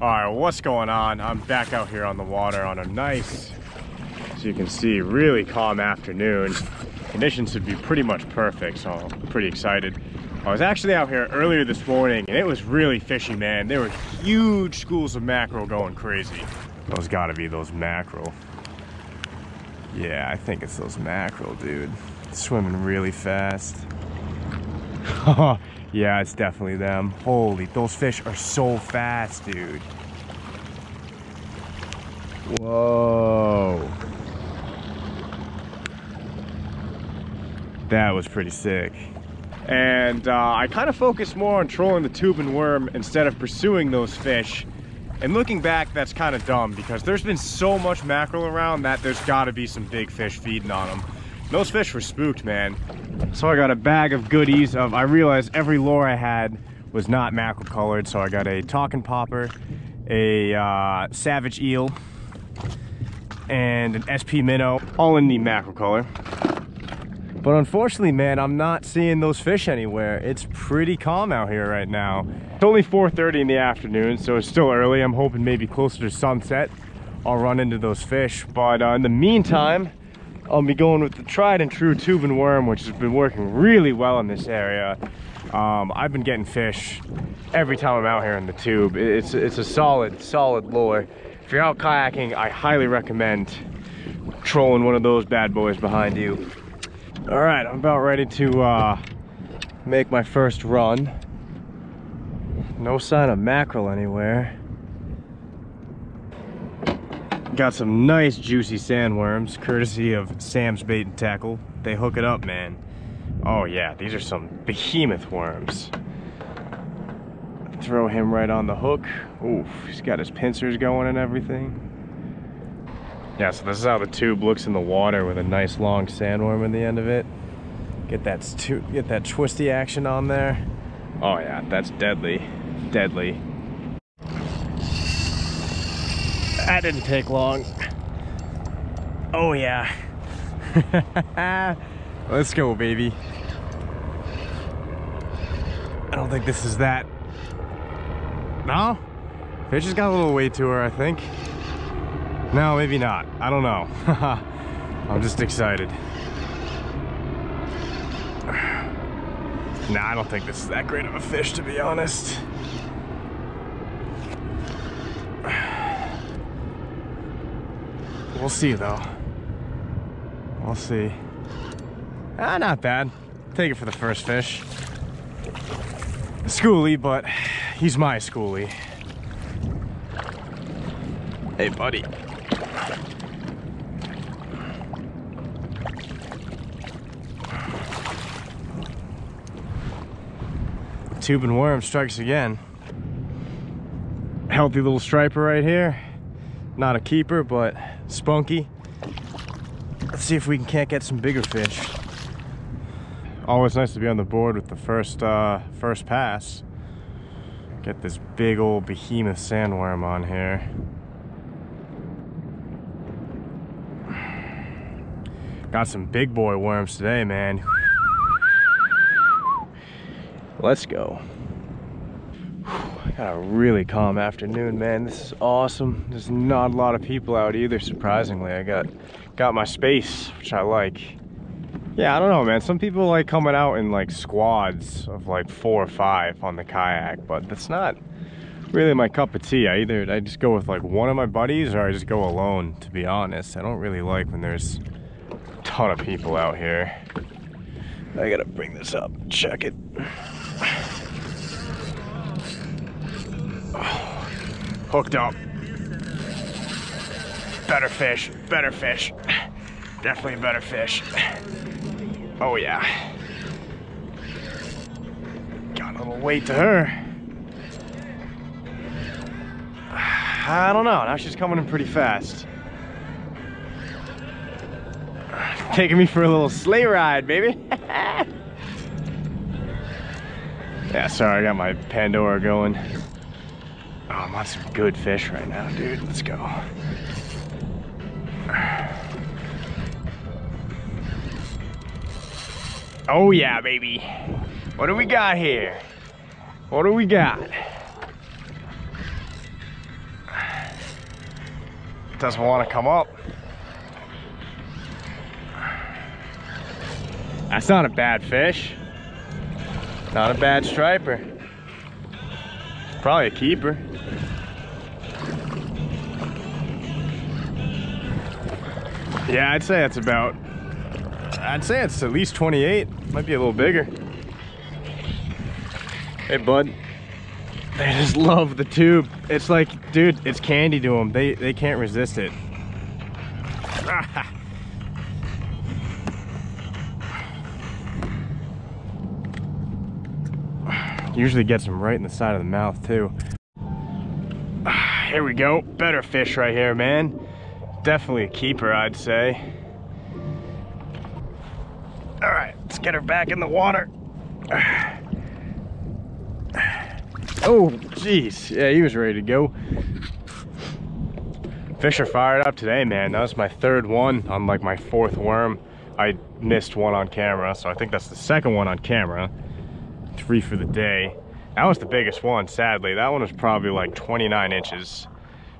All right, what's going on? I'm back out here on the water on a nice, as you can see, really calm afternoon. Conditions should be pretty much perfect, so I'm pretty excited. I was actually out here earlier this morning and it was really fishy, man. There were huge schools of mackerel going crazy. Those gotta be those mackerel. Yeah, I think it's those mackerel, dude. Swimming really fast. Yeah, it's definitely them. Holy, those fish are so fast, dude. Whoa. That was pretty sick. And I kind of focused more on trolling the tube and worm instead of pursuing those fish. And looking back, that's kind of dumb because there's been so much mackerel around that there's got to be some big fish feeding on them. Those fish were spooked, man. So I got a bag of goodies I realized every lure I had was not mackerel colored. So I got a talking popper, a savage eel, and an SP minnow, all in the mackerel color. But unfortunately, man, I'm not seeing those fish anywhere. It's pretty calm out here right now. It's only 4:30 in the afternoon, so it's still early. I'm hoping maybe closer to sunset I'll run into those fish. But in the meantime, I'll be going with the tried and true tube and worm, which has been working really well in this area. I've been getting fish every time I'm out here in the tube. It's a solid lure. If you're out kayaking, I highly recommend trolling one of those bad boys behind you. All right, I'm about ready to make my first run. No sign of mackerel anywhere. Got some nice juicy sandworms, courtesy of Sam's Bait and Tackle. They hook it up, man. Oh yeah, these are some behemoth worms. Throw him right on the hook. Oof, he's got his pincers going and everything. Yeah, so this is how the tube looks in the water with a nice long sandworm in the end of it. Get that twisty action on there. Oh yeah, that's deadly, deadly. That didn't take long. Oh yeah. Let's go, baby. I don't think this is that. No? Fish has got a little weight to her, I think. No, maybe not. I don't know. I'm just excited. Nah, I don't think this is that great of a fish, to be honest. We'll see, though. We'll see. Ah, not bad. Take it for the first fish. Schoolie, but he's my schoolie. Hey, buddy. Tube and worm strikes again. Healthy little striper right here. Not a keeper, but spunky. Let's see if we can't get some bigger fish. Always nice to be on the board with the first pass. Get this big old behemoth sandworm on here. Got some big boy worms today, man. Let's go. Got a really calm afternoon, man. This is awesome. There's not a lot of people out either, surprisingly. I got my space, which I like. Yeah, I don't know, man. Some people like coming out in like squads of like 4 or 5 on the kayak, but that's not really my cup of tea. I just go with like one of my buddies or I just go alone, to be honest. I don't really like when there's a ton of people out here. I gotta bring this up, check it. Oh, hooked up. Better fish, better fish. Definitely a better fish. Oh yeah. Got a little weight to her. I don't know, now she's coming in pretty fast. Taking me for a little sleigh ride, baby. Yeah, sorry, I got my Pandora going. Oh, I'm on some good fish right now, dude. Let's go. Oh yeah, baby. What do we got here? What do we got? Doesn't want to come up. That's not a bad fish. Not a bad striper. Probably a keeper. Yeah, I'd say it's at least 28. Might be a little bigger. Hey, bud. They just love the tube. It's like, dude, it's candy to them. They can't resist it. Usually gets them right in the side of the mouth too. Here we go. Better fish right here, man. Definitely a keeper, I'd say. All right, let's get her back in the water. Oh, jeez. Yeah, he was ready to go. Fish are fired up today, man. That was my third one on like my fourth worm. I missed one on camera, so I think that's the second one on camera. 3 for the day. That was the biggest one, sadly. That one was probably like 29 inches,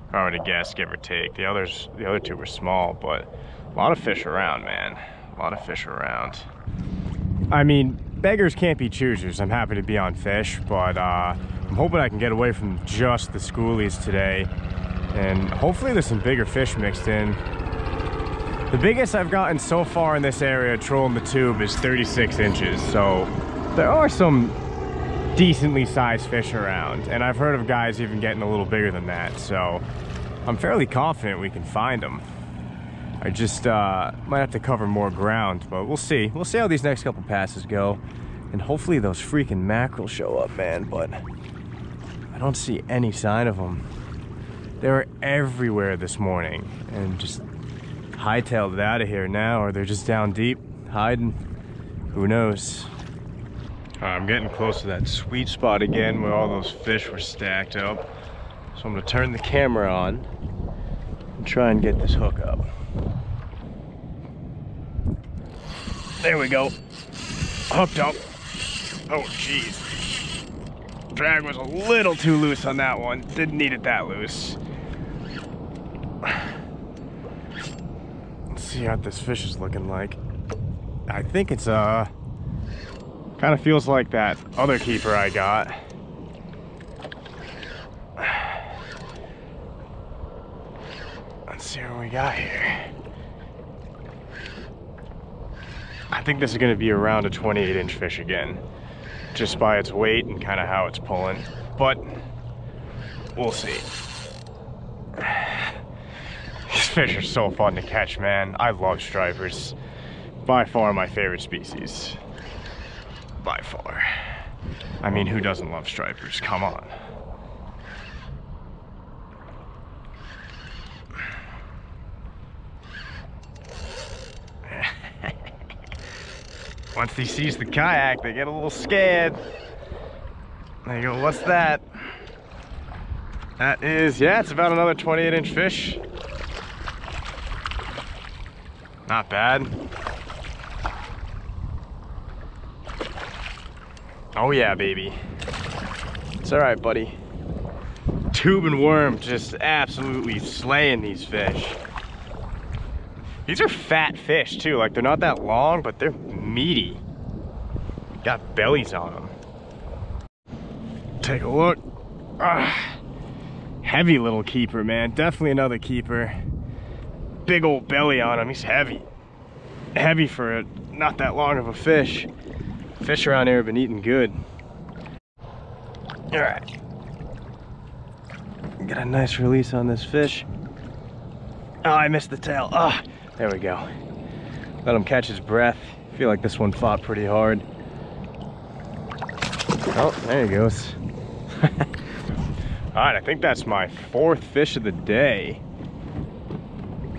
if I were to guess, give or take. The other two were small, but a lot of fish around, man. A lot of fish around. I mean, beggars can't be choosers. I'm happy to be on fish, but I'm hoping I can get away from just the schoolies today. And hopefully there's some bigger fish mixed in. The biggest I've gotten so far in this area trolling the tube is 36 inches, so there are some decently sized fish around, and I've heard of guys even getting a little bigger than that, so I'm fairly confident we can find them. I just might have to cover more ground, but we'll see. We'll see how these next couple passes go, and hopefully those freaking mackerel show up, man, but I don't see any sign of them. They were everywhere this morning, and just hightailed it out of here now, or they're just down deep, hiding. Who knows? I'm getting close to that sweet spot again where all those fish were stacked up. So I'm gonna turn the camera on and try and get this hook up. There we go. Hooked up. Oh, jeez. Drag was a little too loose on that one. Didn't need it that loose. Let's see what this fish is looking like. I think it's kind of feels like that other keeper I got. Let's see what we got here. I think this is going to be around a 28-inch fish again, just by its weight and kind of how it's pulling, but we'll see. These fish are so fun to catch, man. I love stripers. By far my favorite species. By far. I mean, who doesn't love stripers? Come on. Once he sees the kayak, they get a little scared. There you go, what's that? That is, yeah, it's about another 28-inch fish. Not bad. Oh yeah, baby. It's all right, buddy. Tube and worm just absolutely slaying these fish. These are fat fish too, like they're not that long, but they're meaty. Got bellies on them. Take a look. Heavy little keeper, man. Definitely another keeper. Big old belly on him. He's heavy. Heavy for not that long of a fish. Fish around here have been eating good. All right. Got a nice release on this fish. Oh, I missed the tail. Ah, oh, there we go. Let him catch his breath. I feel like this one fought pretty hard. Oh, there he goes. All right, I think that's my 4th fish of the day.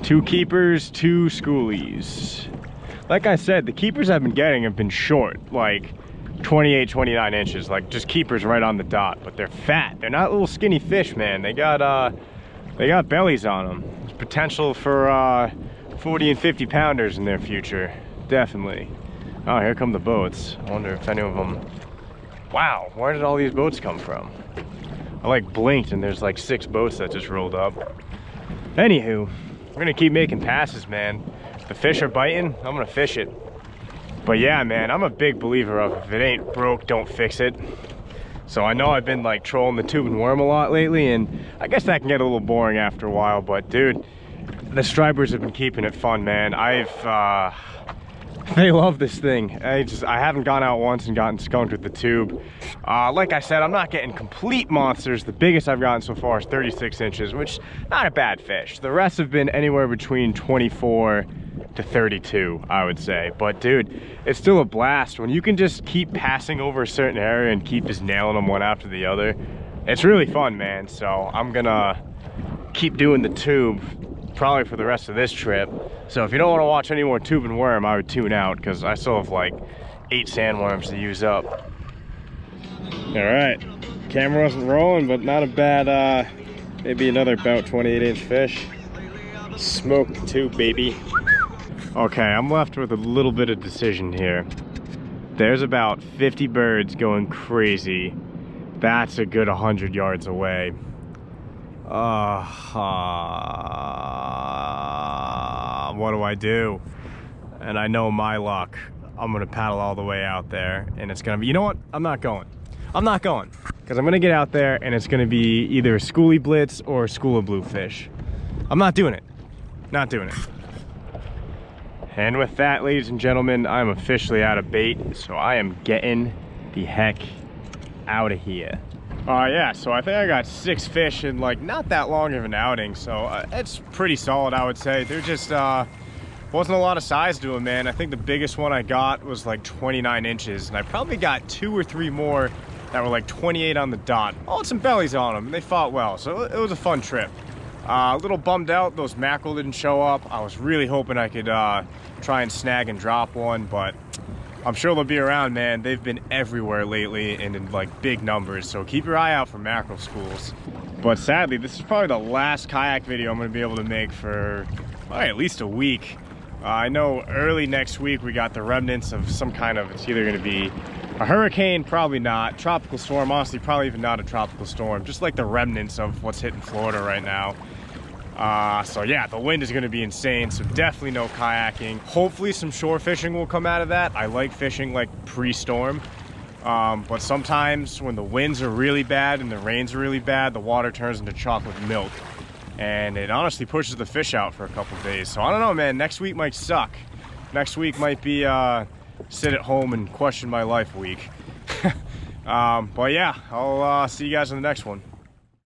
2 keepers, 2 schoolies. Like I said, the keepers I've been getting have been short, like 28, 29 inches, like just keepers right on the dot, but they're fat. They're not little skinny fish, man. They got bellies on them. There's potential for 40 and 50 pounders in their future, definitely. Oh, here come the boats. I wonder if any of them, wow, where did all these boats come from? I like blinked and there's like 6 boats that just rolled up. Anywho, we're gonna keep making passes, man. The fish are biting, I'm gonna fish it. But yeah, man, I'm a big believer of if it ain't broke, don't fix it. So I know I've been like trolling the tube and worm a lot lately, and I guess that can get a little boring after a while, but dude, the stripers have been keeping it fun, man. They love this thing. I haven't gone out once and gotten skunked with the tube. Like I said, I'm not getting complete monsters. The biggest I've gotten so far is 36 inches, which not a bad fish. The rest have been anywhere between 24 to 32, I would say. But dude, it's still a blast when you can just keep passing over a certain area and keep just nailing them one after the other. It's really fun, man. So I'm gonna keep doing the tube probably for the rest of this trip. So if you don't want to watch any more tube and worm, I would tune out because I still have like 8 sandworms to use up. All right, camera wasn't rolling, but not a bad, maybe another about 28-inch fish. Smoked the tube, baby. Okay, I'm left with a little bit of decision here. There's about 50 birds going crazy. That's a good 100 yards away. What do I do? And I know my luck. I'm gonna paddle all the way out there, and it's gonna be, you know what? I'm not going. I'm not going. Because I'm gonna get out there, and it's gonna be either a schoolie blitz or a school of bluefish. I'm not doing it. Not doing it. And with that, ladies and gentlemen, I'm officially out of bait, so I am getting the heck out of here. Yeah, so I think I got 6 fish in like not that long of an outing, so it's pretty solid, I would say. There just wasn't a lot of size to them, man. I think the biggest one I got was like 29 inches, and I probably got 2 or 3 more that were like 28 on the dot. All had some bellies on them, and they fought well, so it was a fun trip. A little bummed out those mackerel didn't show up. I was really hoping I could try and snag and drop one, but I'm sure they'll be around, man. They've been everywhere lately and in like big numbers, so keep your eye out for mackerel schools. But sadly, this is probably the last kayak video I'm gonna be able to make for at least a week. I know early next week we got the remnants of some kind of, it's either gonna be a hurricane, probably not, tropical storm, honestly probably even not a tropical storm, just like the remnants of what's hitting Florida right now. So yeah, the wind is going to be insane, so definitely no kayaking. Hopefully some shore fishing will come out of that. I like fishing like pre-storm, but sometimes when the winds are really bad and the rains are really bad, the water turns into chocolate milk, and it honestly pushes the fish out for a couple days. So I don't know, man, next week might suck. Next week might be sit at home and question my life week. But yeah, I'll see you guys in the next one.